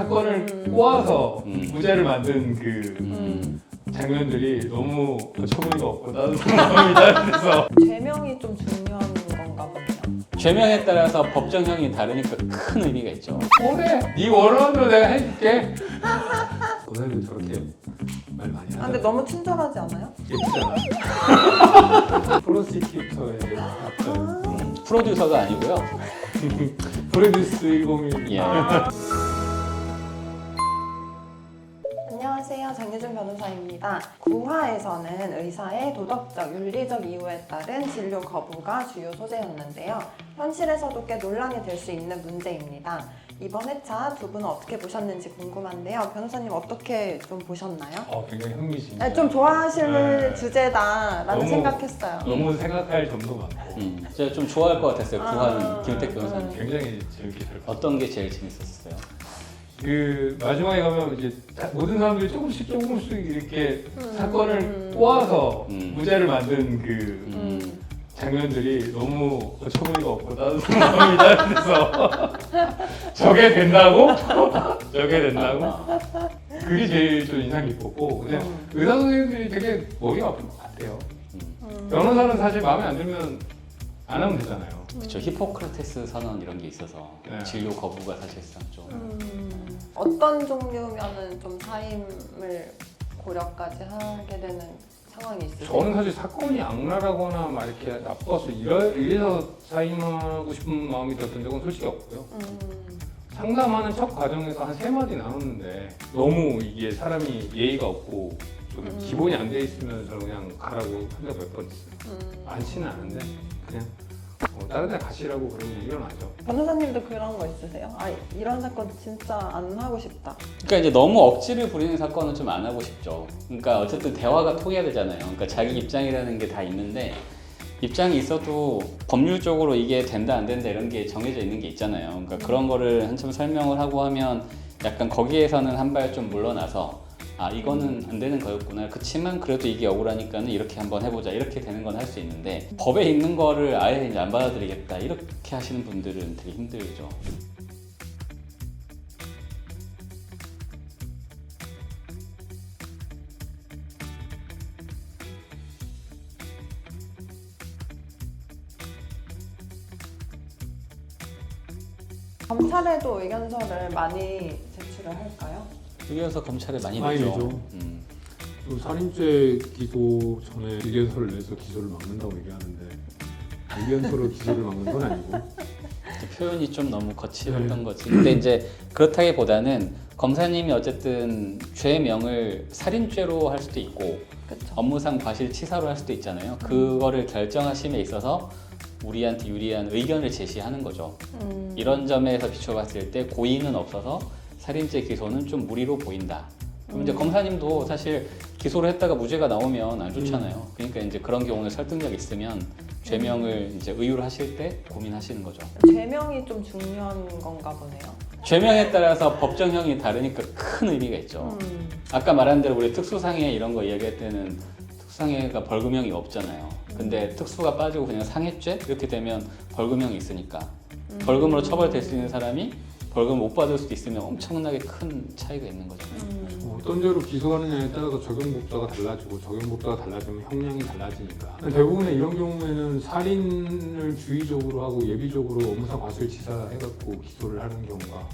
사건을 꼬아서 무죄를 만든 그 장면들이 너무 어처구니가 없고 나도 마음이 따뜻해서 죄명이 좀 중요한 건가 보네요. 죄명에 따라서 법정형이 다르니까 큰 의미가 있죠. 그래 네 원하는 대로 내가 해줄게. 오늘도 저렇게 말 많이 하잖아. 근데 너무 친절하지 않아요? 예쁘잖아. 프로시큐터의 어떤 프로듀서가 아니고요. 프로듀스 101. 예. 안녕하세요. 장유준 변호사입니다. 9화에서는 의사의 도덕적, 윤리적 이유에 따른 진료 거부가 주요 소재였는데요. 현실에서도 꽤 논란이 될 수 있는 문제입니다. 이번 회차 두 분은 어떻게 보셨는지 궁금한데요. 변호사님 어떻게 좀 보셨나요? 굉장히 흥미진진. 네, 좀 좋아하실 네. 주제다라는 너무- 생각했어요. 너무 생각할 점도 많고 제가 좀 좋아할 것 같았어요. 구하는 김택 변호사님. 굉장히 재밌게 잘 봤어요. 어떤 게 제일 재밌었어요? 그 마지막에 가면 이제 모든 사람들이 조금씩 이렇게 사건을 꼬아서 무죄를 만든 그 장면들이 너무 어처구니가 없고 나도 마음이 따뜻해서 저게 된다고? 저게 된다고? 그게 제일 좀 인상 깊었고 그냥 의사 선생님들이 되게 머리가 아픈 것 같아요. 변호사는 사실 마음에 안 들면 안 하면 되잖아요. 그렇죠. 히포크라테스 선언 이런 게 있어서 네. 진료 거부가 사실상 좀 어떤 종류면은 좀 사임을 고려까지 하게 되는 상황이 있으세요? 저는 사실 사건이 악랄하거나 막 이렇게 나빠서 이래서 사임하고 싶은 마음이 들었던 적은 솔직히 없고요. 상담하는 첫 과정에서 한 3마디 나눴는데 너무 이게 사람이 예의가 없고 좀 기본이 안 돼 있으면 저 그냥 가라고 한 적 몇 번 있어요. 많지는 않은데 그냥 다른 데 가시라고 그러면 일어나죠. 변호사님도 그런 거 있으세요? 아, 이런 사건 진짜 안 하고 싶다. 그러니까 이제 너무 억지를 부리는 사건은 좀 안 하고 싶죠. 그러니까 어쨌든 대화가 통해야 되잖아요. 그러니까 자기 입장이라는 게 다 있는데 입장이 있어도 법률적으로 이게 된다 안 된다 이런 게 정해져 있는 게 있잖아요. 그러니까 그런 거를 한참 설명을 하고 하면 약간 거기에서는 한 발 좀 물러나서 아 이거는 안 되는 거였구나. 그치만 그래도 이게 억울하니까는 이렇게 한번 해보자. 이렇게 되는 건 할 수 있는데 법에 있는 거를 아예 이제 안 받아들이겠다. 이렇게 하시는 분들은 되게 힘들죠. 검찰에도 의견서를 많이 제출을 할까요? 그래서 검찰에 많이 많이 내죠. 내죠. 또 살인죄 기소 전에 의견서를 내서 기소를 막는다고 얘기하는데 의견서로 기소를 막는 건 아니고 표현이 좀 너무 거칠었던 거지. 근데 이제 그렇다기보다는 검사님이 어쨌든 죄명을 살인죄로 할 수도 있고 그렇죠. 업무상 과실치사로 할 수도 있잖아요. 그거를 결정하심에 있어서 우리한테 유리한 의견을 제시하는 거죠. 이런 점에서 비춰봤을 때 고의는 없어서 살인죄 기소는 좀 무리로 보인다. 그럼 이제 검사님도 사실 기소를 했다가 무죄가 나오면 안 좋잖아요. 그러니까 이제 그런 경우는 설득력 있으면 죄명을 이제 의유를 하실 때 고민하시는 거죠. 죄명이 좀 중요한 건가 보네요. 죄명에 따라서 법정형이 다르니까 큰 의미가 있죠. 아까 말한 대로 우리 특수상해 이런 거 이야기할 때는 특수상해가 벌금형이 없잖아요. 근데 특수가 빠지고 그냥 상해죄 이렇게 되면 벌금형이 있으니까 벌금으로 처벌될 수 있는 사람이 벌금 못 받을 수도 있으면 엄청나게 큰 차이가 있는 거잖아요. 어떤 죄로 기소하느냐에 따라서 적용법자가 달라지고 적용법자가 달라지면 형량이 달라지니까 대부분의 이런 경우에는 살인을 주의적으로 하고 예비적으로 업무상 과실치사 해갖고 기소를 하는 경우가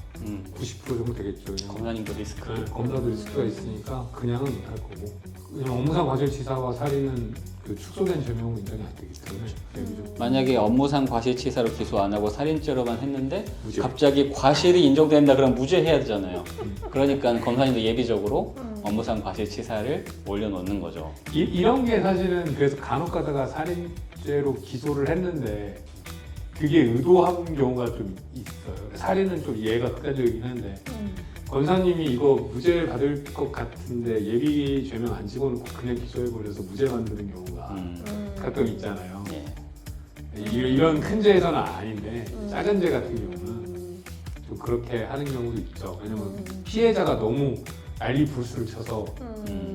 90% 정도 되겠죠. 왜냐면 검사님도 리스크. 검사도 리스크가 있으니까 그냥은 못할 거고 그냥 업무상 과실치사와 살인은 그 축소된 죄명으로 인정이 안 되기 때문에 예비적으로 만약에 업무상 과실치사로 기소 안 하고 살인죄로만 했는데 무죄. 갑자기 과실이 인정된다 그러면 무죄해야 되잖아요. 그러니까 검사님도 예비적으로 업무상 과실치사를 올려놓는 거죠. 이런 게 사실은 그래서 간혹 가다가 살인죄로 기소를 했는데 그게 의도한 경우가 좀 있어요. 살인은 좀 이해가 극단적이긴 한데 권사님이 이거 무죄 받을 것 같은데 예비 죄명 안 집어넣고 그냥 기소해버려서 무죄 만드는 경우가 가끔 있잖아요. 예. 이런 큰 죄에서는 아닌데 작은 죄 같은 경우는 좀 그렇게 하는 경우도 있죠. 왜냐면 피해자가 너무 난리 불수를 쳐서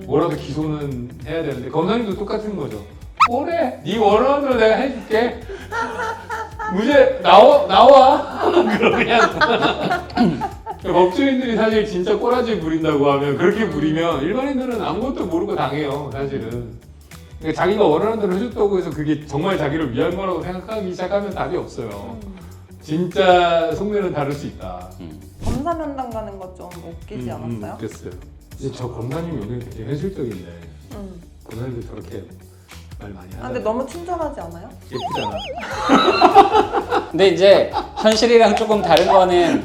뭐라도 기소는 해야 되는데 검사님도 똑같은 거죠. 그래 네 원하는 대로 내가 해줄게. 무죄 나와 그럼 그냥 법조인들이 사실 진짜 꼬라지 부린다고 하면 그렇게 부리면 일반인들은 아무것도 모르고 당해요 사실은. 그러니까 자기가 원하는 대로 해줬다고 해서 그게 정말 자기를 위한 거라고 생각하기 시작하면 답이 없어요. 진짜 속내는 다를 수 있다. 검사 면담 가는 거 좀 웃기지 않았어요? 웃겼어요. 이제 저 검사님 연애 되게 현실적인데 검사님들 저렇게 말 많이 하잖아요. 근데 너무 친절하지 않아요? 예쁘잖아. 근데 이제 현실이랑 조금 다른 거는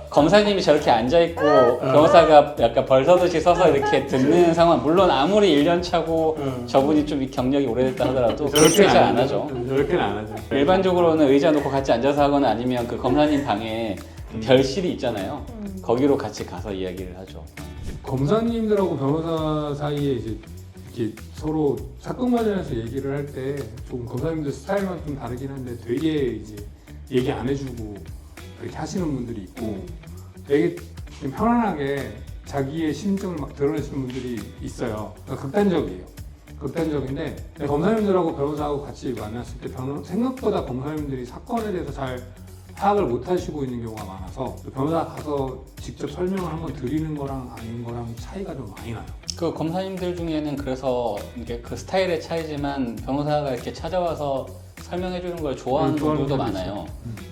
검사님이 저렇게 앉아있고 변호사가 약간 벌서듯이 서서 이렇게 듣는 상황. 물론 아무리 1년 차고 저분이 좀 경력이 오래됐다 하더라도 그렇게 잘 안 하죠. 저렇게는 안 하죠. 일반적으로는 의자 놓고 같이 앉아서 하거나 아니면 그 검사님 방에 별실이 있잖아요. 거기로 같이 가서 이야기를 하죠. 검사님들하고 변호사 사이에 이제 이렇게 서로 사건 관련해서 얘기를 할 때 조금 검사님들 스타일만 좀 다르긴 한데 되게 이제 얘기 안 해주고 그렇게 하시는 분들이 있고 되게 좀 편안하게 자기의 심정을 막 드러내시는 분들이 있어요. 그러니까 극단적이에요. 극단적인데 검사님들하고 변호사하고 같이 만났을 때 생각보다 검사님들이 사건에 대해서 잘 파악을 못 하시고 있는 경우가 많아서 변호사 가서 직접 설명을 한번 드리는 거랑 아닌 거랑 차이가 좀 많이 나요. 그 검사님들 중에는 그래서 이게 그 스타일의 차이지만 변호사가 이렇게 찾아와서 설명해 주는 걸 좋아하는 분들도 많아요.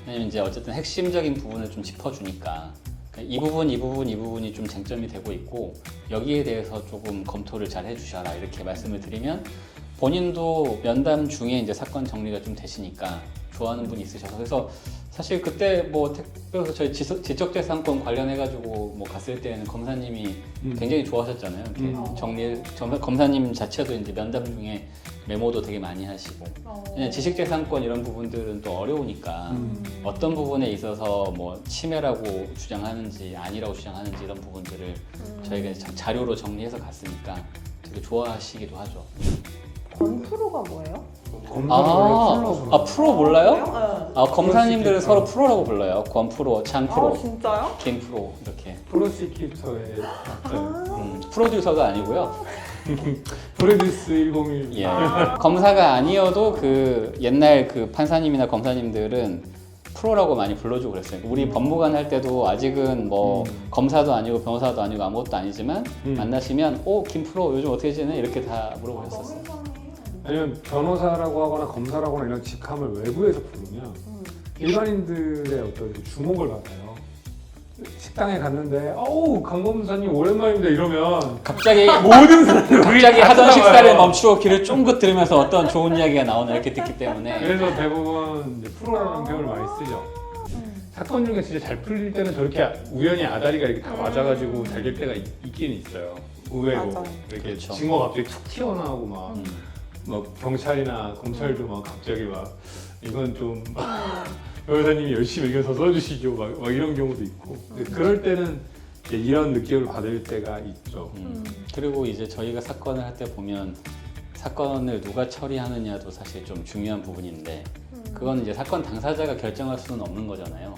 왜냐면 이제 어쨌든 핵심적인 부분을 좀 짚어주니까 그러니까 이 부분이 좀 쟁점이 되고 있고 여기에 대해서 조금 검토를 잘 해주셔라 이렇게 말씀을 드리면 본인도 면담 중에 이제 사건 정리가 좀 되시니까 좋아하는 분이 있으셔서 그래서 사실 그때 뭐 특별히 저희 지적재산권 관련해가지고 뭐 갔을 때는 검사님이 굉장히 좋아하셨잖아요. 이렇게 검사님 자체도 이제 면담 중에 메모도 되게 많이 하시고 그냥 지식재산권 이런 부분들은 또 어려우니까 어떤 부분에 있어서 뭐 침해라고 주장하는지 아니라고 주장하는지 이런 부분들을 저희가 이제 자료로 정리해서 갔으니까 되게 좋아하시기도 하죠. 건프로가 뭐예요? 프로 몰라요? 네. 검사님들은 서로 프로라고 불러요. 권프로, 장프로, 진짜요? 김프로 이렇게. 프로시큐터의 프로듀서가 아니고요. 프로듀스 101. 예. 검사가 아니어도 그 옛날 그 판사님이나 검사님들은 프로라고 많이 불러주고 그랬어요. 우리 법무관 할 때도 아직은 뭐 검사도 아니고 변호사도 아니고 아무것도 아니지만 만나시면 김프로 요즘 어떻게 지내? 이렇게 다 물어보셨었어요. 아니면 변호사라고 하거나 검사라고 하거나 이런 직함을 외부에서 부르면 일반인들의 어떤 주목을 받아요. 식당에 갔는데 강 검사님 오랜만입니다 이러면 갑자기 모든 사람들이 갑자기 다 하던 쳐다봐요. 식사를 멈추고 귀를 쫑긋 들으면서 어떤 좋은 이야기가 나오나 이렇게 듣기 때문에 그래서 대부분 이제 프로라는 표현을 많이 쓰죠. 사건 중에 진짜 잘 풀릴 때는 저렇게 우연히 아다리가 이렇게 다 맞아가지고 잘 될 때가 있긴 있어요. 의외로 맞아요. 이렇게 그렇죠. 증거가 갑자기 툭 튀어나오고 막 경찰이나 검찰도 막 갑자기 막 이건 좀 변호사님이 열심히 의견서 써주시죠 막 이런 경우도 있고 그럴 때는 이제 이런 느낌을 받을 때가 있죠. 그리고 이제 저희가 사건을 할 때 보면 사건을 누가 처리하느냐도 사실 좀 중요한 부분인데 그건 이제 사건 당사자가 결정할 수는 없는 거잖아요.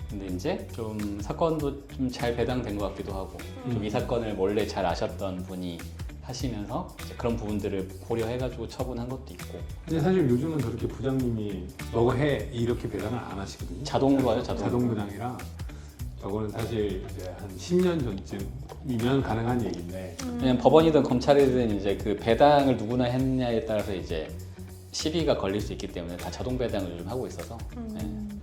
근데 이제 좀 사건도 좀 잘 배당된 것 같기도 하고 좀 이 사건을 원래 잘 아셨던 분이 하시면서 이제 그런 부분들을 고려해가지고 처분한 것도 있고 근데 사실 요즘은 저렇게 부장님이 너가 해 이렇게 배당을 안 하시거든요. 자동으로 하죠. 자동 배당이라 저거는 사실 이제 한 10년 전쯤이면 가능한 얘기인데 왜냐면 법원이든 검찰이든 이제 그 배당을 누구나 했느냐에 따라서 이제 시비가 걸릴 수 있기 때문에 다 자동 배당을 요즘 하고 있어서 네.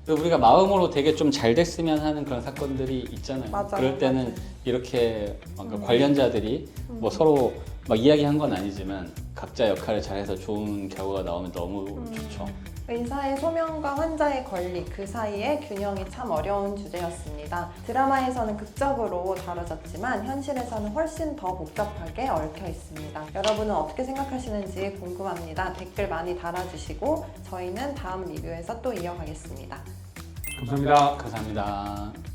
그리고 우리가 마음으로 되게 좀 잘 됐으면 하는 그런 사건들이 있잖아요. 맞아요, 그럴 때는 맞아요. 이렇게 관련자들이 뭐 서로 막 이야기한 건 아니지만 각자 역할을 잘해서 좋은 결과가 나오면 너무 좋죠. 의사의 소명과 환자의 권리 그 사이의 균형이 참 어려운 주제였습니다. 드라마에서는 극적으로 다뤄졌지만 현실에서는 훨씬 더 복잡하게 얽혀 있습니다. 여러분은 어떻게 생각하시는지 궁금합니다. 댓글 많이 달아주시고 저희는 다음 리뷰에서 또 이어가겠습니다. 감사합니다. 감사합니다.